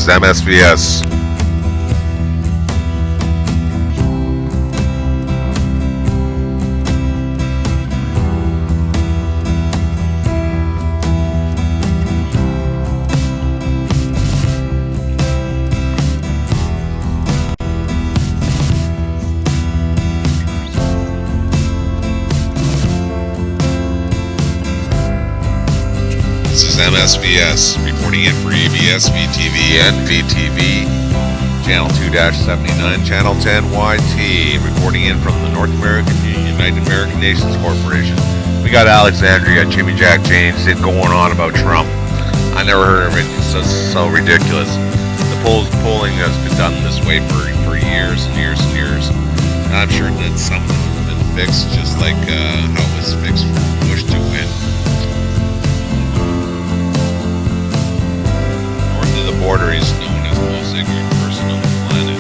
is MSVS. This is MSVS, reporting in for EBS, VTV, and VTV, Channel 2-79, Channel 10 YT, reporting in from the North American United American Nations Corporation. We got Alexandria, Jimmy Jack James going on about Trump. I never heard of it. It's so ridiculous. The polling has been done this way for years and years and years. And I'm sure that something has been fixed, just like how it was fixed for Bush to win. The border is known as the most ignorant person on the planet.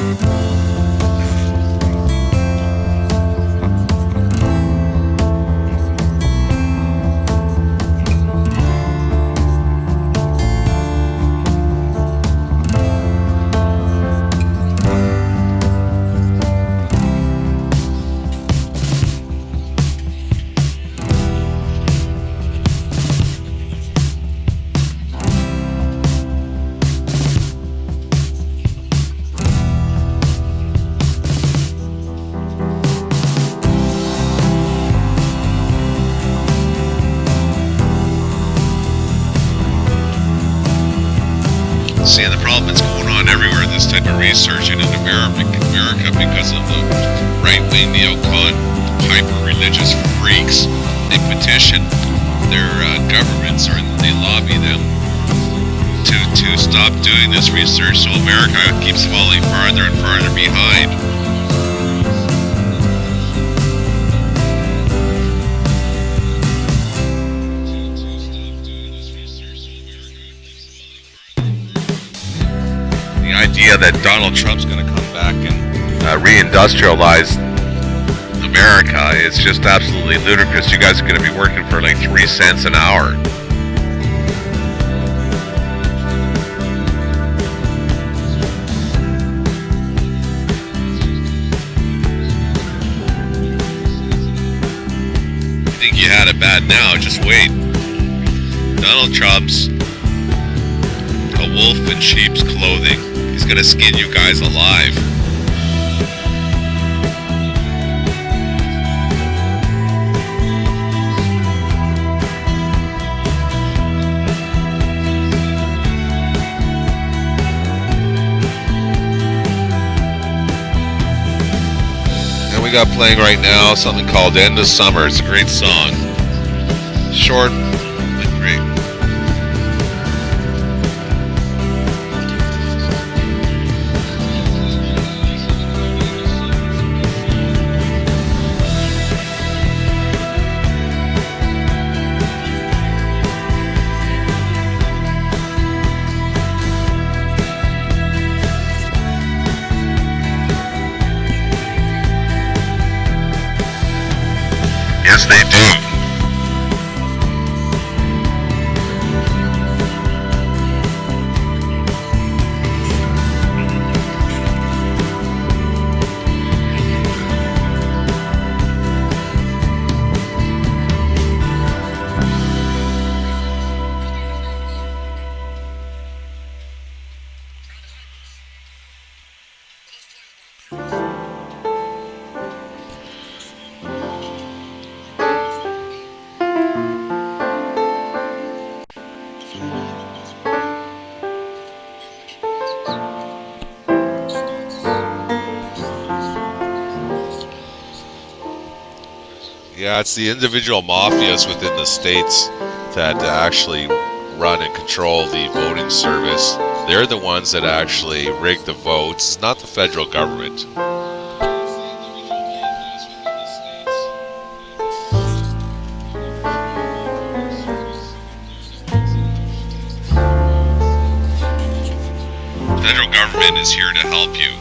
Seeing the problem that's going on everywhere, this type of research in America because of the right-wing neocon hyper-religious freaks. They petition their governments, or they lobby them to stop doing this research, so America keeps falling farther and farther behind. Idea that Donald Trump's going to come back and reindustrialize America is just absolutely ludicrous. You guys are going to be working for like 3 cents an hour. You think you had it bad now? Just wait. Donald Trump's a wolf in sheep's clothing. He's gonna skin you guys alive. And we got playing right now something called End of Summer. It's a great song. Short but great. Yes, they do. Yeah, it's the individual mafias within the states that actually run and control the voting service. They're the ones that actually rig the votes, not the federal government. The federal government is here to help you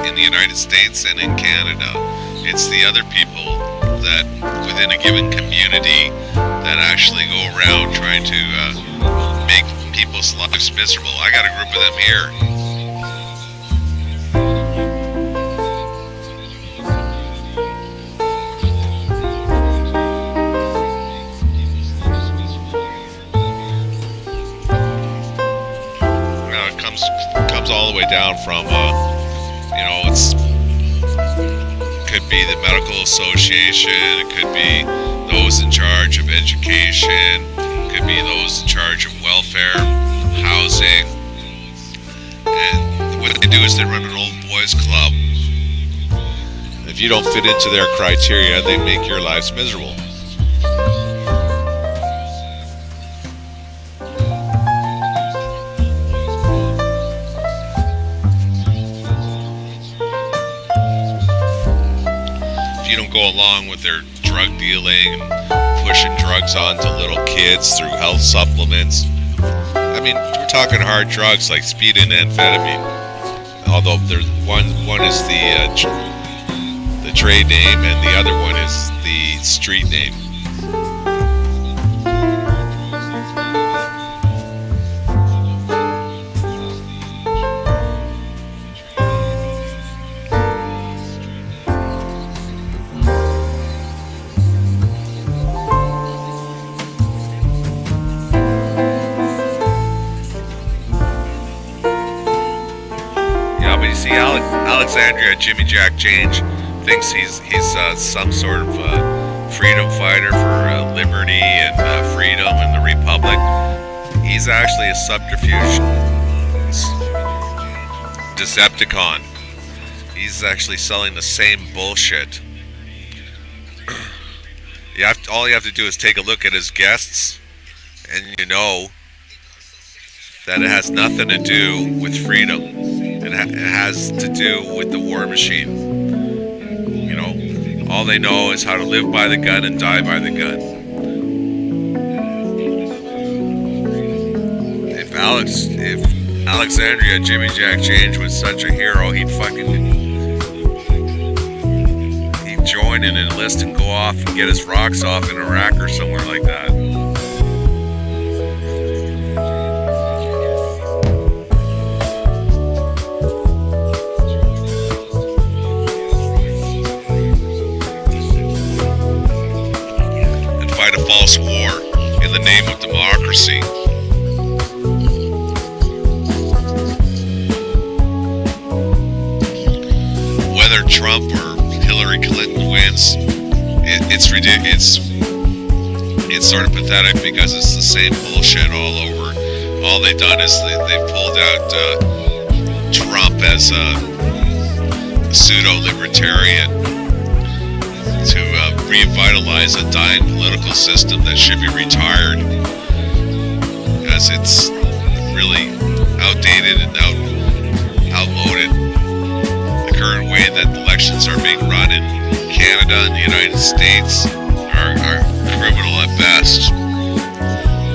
in the United States and in Canada. It's the other people that within a given community that actually go around trying to make people's lives miserable. I got a group of them here. Comes all the way down from, it's could be the medical association, it could be those in charge of education, it could be those in charge of welfare, housing, and what they do is they run an old boys club. If you don't fit into their criteria, they make your lives miserable. You don't go along with their drug dealing and pushing drugs on to little kids through health supplements. I mean, we're talking hard drugs like speed and amphetamine. Although there's one is the trade name and the other one is the street name. See, Alexandria Jimmy Jack Change thinks he's some sort of freedom fighter for liberty and freedom and the republic. He's actually a subterfuge Decepticon. He's actually selling the same bullshit. All you have to do is take a look at his guests, and you know that it has nothing to do with freedom. It has to do with the war machine. All they know is how to live by the gun and die by the gun. If Alexandria Jimmy Jack Change was such a hero, he'd join and enlist and go off and get his rocks off in Iraq or somewhere like that. False war in the name of democracy. Whether Trump or Hillary Clinton wins, it's ridiculous. It's sort of pathetic because it's the same bullshit all over. All they've done is they pulled out Trump as a pseudo-libertarian to revitalize a dying political system that should be retired, as it's really outdated and outmoded. The current way that elections are being run in Canada and the United States are criminal at best,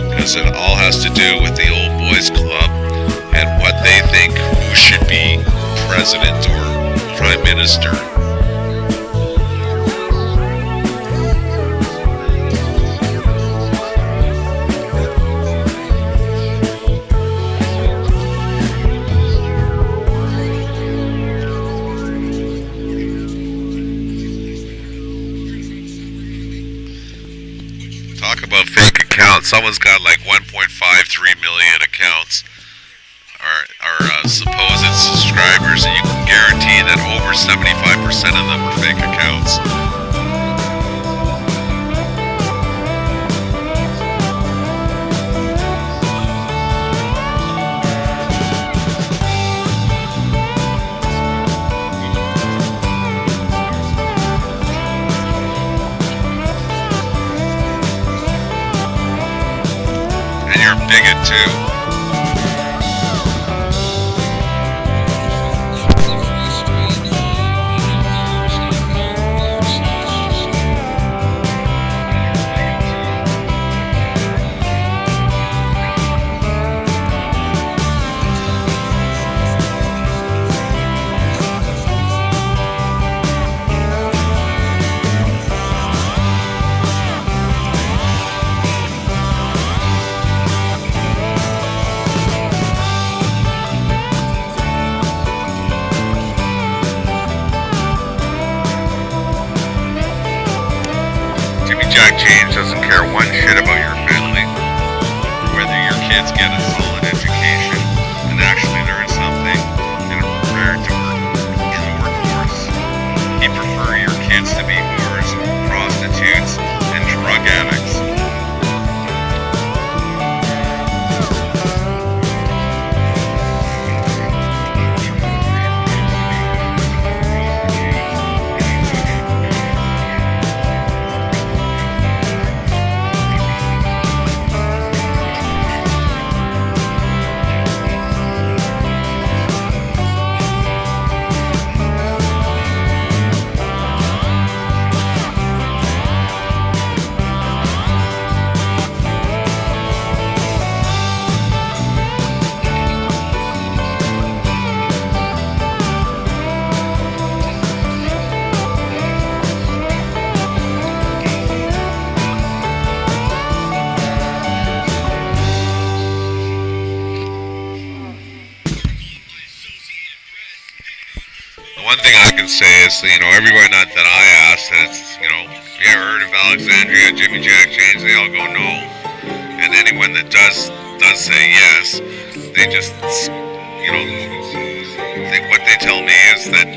because it all has to do with the old boys club and what they think who should be president or prime minister. Talk about fake accounts. Someone's got like 1.53 million accounts are supposed subscribers, and you can guarantee that over 75% of them are fake accounts. And you're a bigot too. climate change doesn't care one shit about your family, whether your kids get a solid education and actually learn something and are prepared to work in the workforce. He'd prefer your kids to be whores, prostitutes, and drug addicts. One thing I can say is, everybody that I asked, it's, you ever heard of Alexandria, Jimmy Jack James? They all go no. And anyone that does say yes, they just, what they tell me is that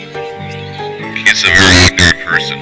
he's a very ignorant person.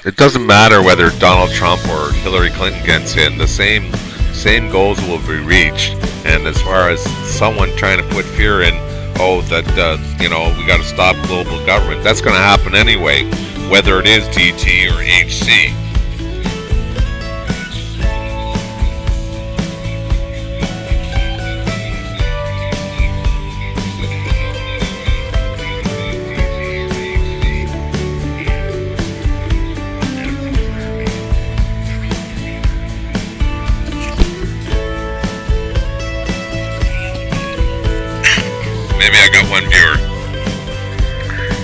It doesn't matter whether Donald Trump or Hillary Clinton gets in. The same goals will be reached. And as far as someone trying to put fear in, we got to stop global government, that's going to happen anyway, whether it is DT or HC. Maybe I got one viewer.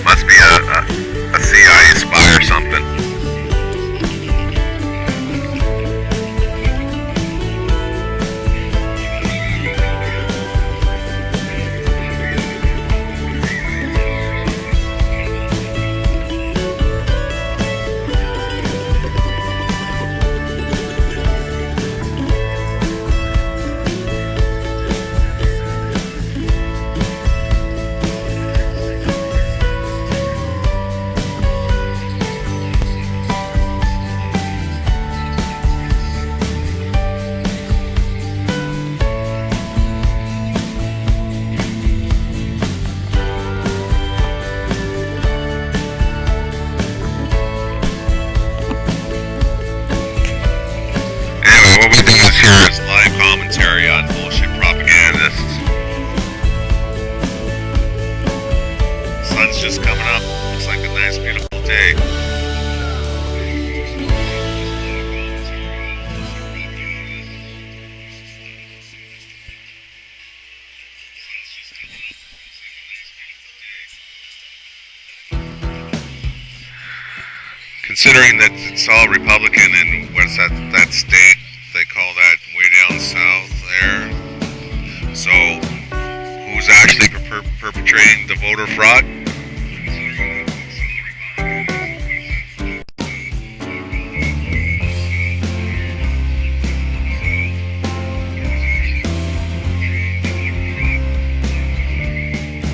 Must be a CIA spy or something. What we do is here is live commentary on bullshit propagandists. The sun's just coming up. Looks like a nice, beautiful day. considering that it's all Republican in what's that state they call that way down south there. So who's actually perpetrating the voter fraud?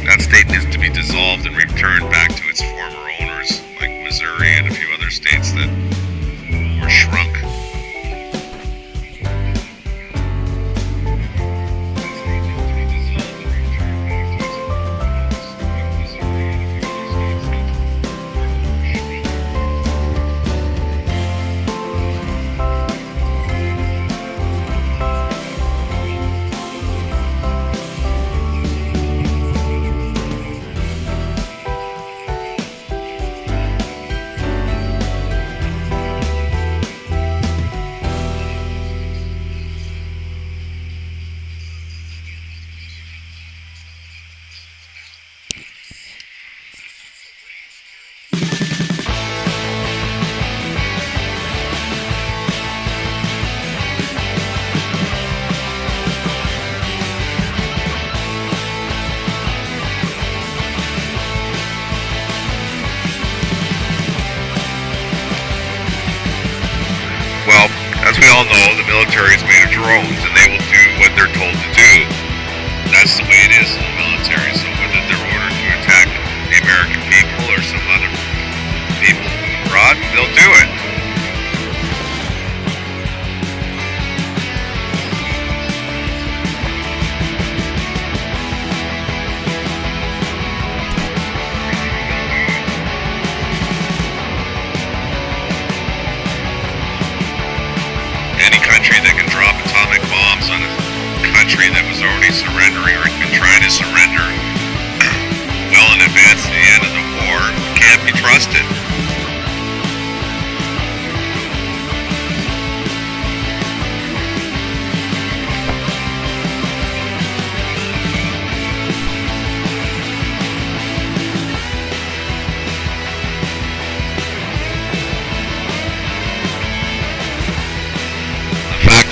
That state needs to be dissolved and returned back to its former owners, like Missouri and a few other states that were shrunk. Well, as we all know, the military is made of drones, and they will do what they're told to do. That's the way it is in the military. So whether they're ordered to attack the American people or some other people abroad, they'll do it. Any country that can drop atomic bombs on a country that was already surrendering or had been trying to surrender well in advance of the end of the war can't be trusted.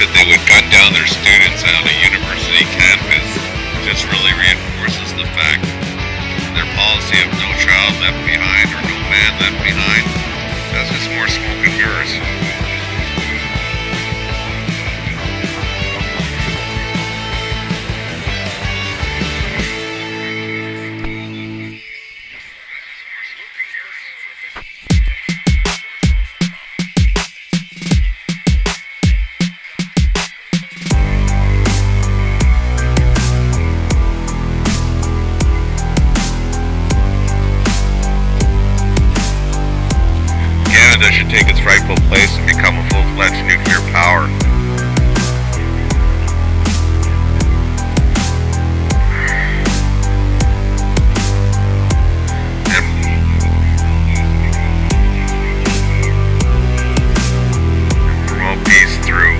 That they would gun down their students on a university campus just really reinforces the fact their policy of no child left behind or no man left behind. That's just more smoke and mirrors. Canada should take its rightful place and become a full-fledged nuclear power. And promote peace through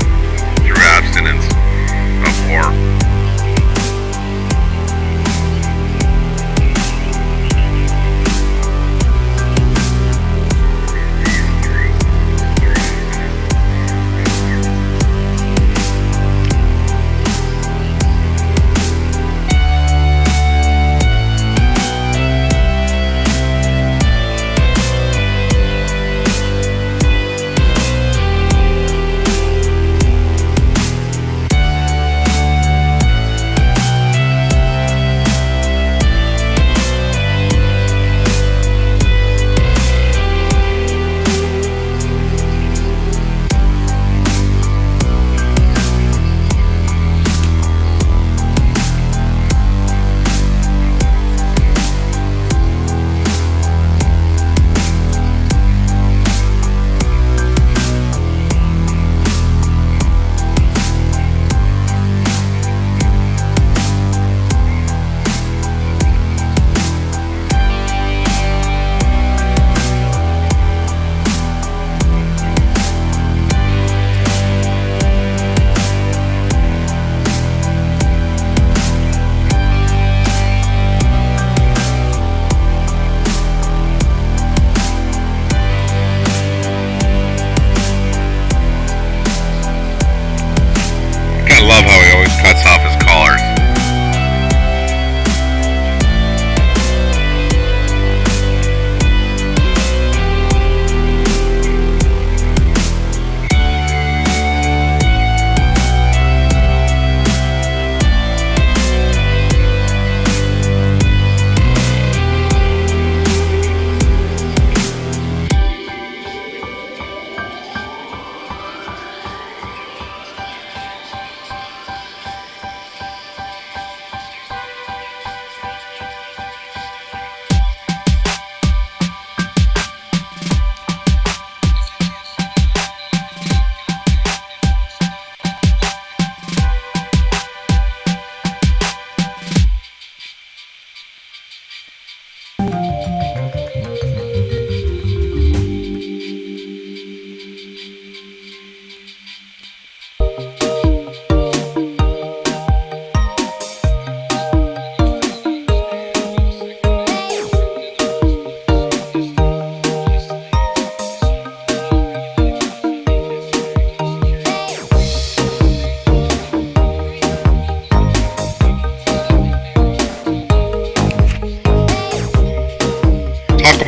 abstinence of war.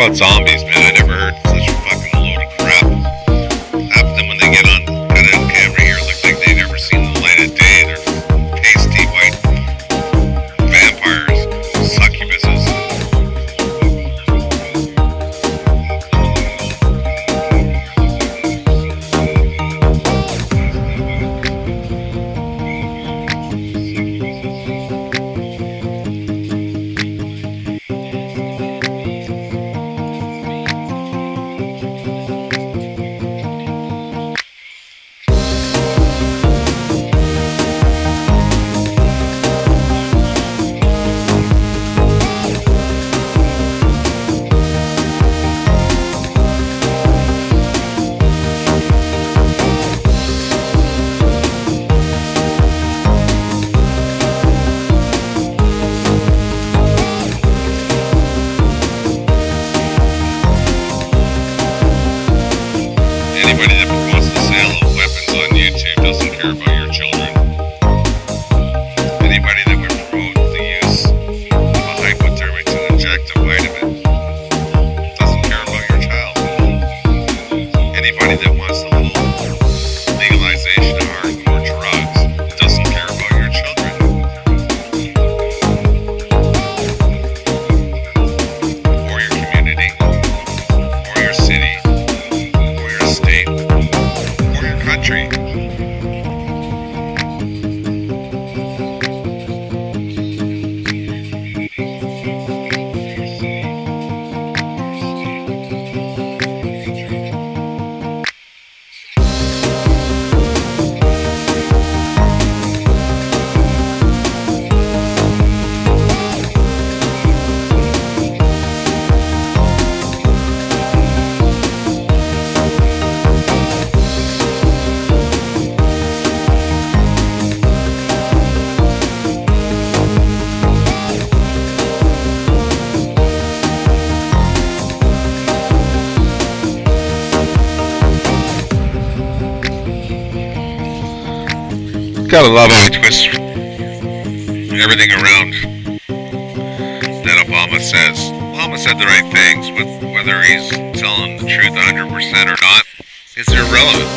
about zombies, man. I never heard such a fucking load of crap. Half of them, when they get on kind of camera here, look like they never seen the light of day. They're pasty white vampires, succubuses. Anybody that wants to sell weapons on YouTube doesn't care about your children. Anybody that would promote the use of a hypodermic to inject a vitamin doesn't care about your child. Anybody that wants the full legalization of hardcore drugs doesn't care about your children. Or your community. Or your city. State or your country. Gotta love how he twists everything around that Obama says. Obama said the right things, but whether he's telling the truth 100% or not is irrelevant.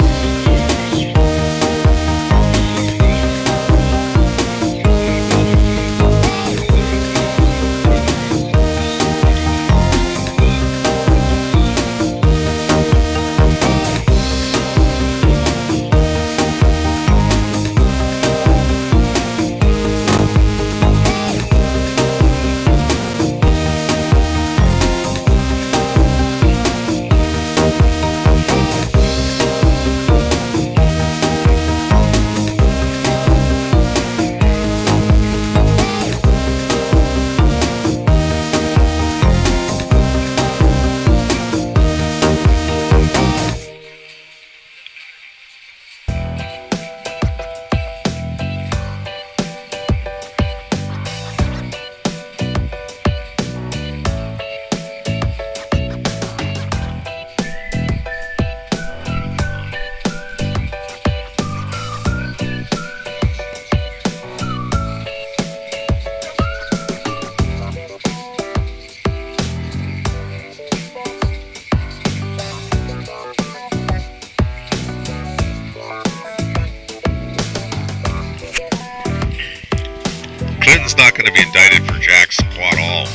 Clinton's not going to be indicted for jack squat all.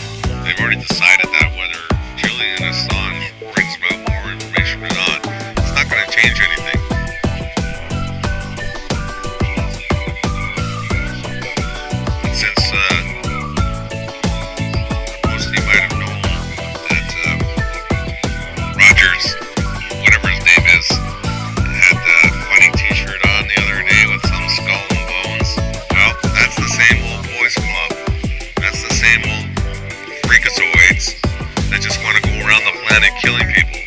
They've already decided that, whether Julian Assange brings about more information or not, it's not going to change anything. And since most of you might have known that Rogers, whatever his name is, had a funny t-shirt on the other day with some skull and bones. Well, that's the same old boys club. That's the same old freakazoids that just want to go around the planet killing people.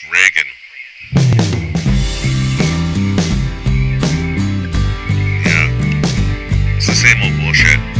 Reagan. Yeah. It's the same old bullshit.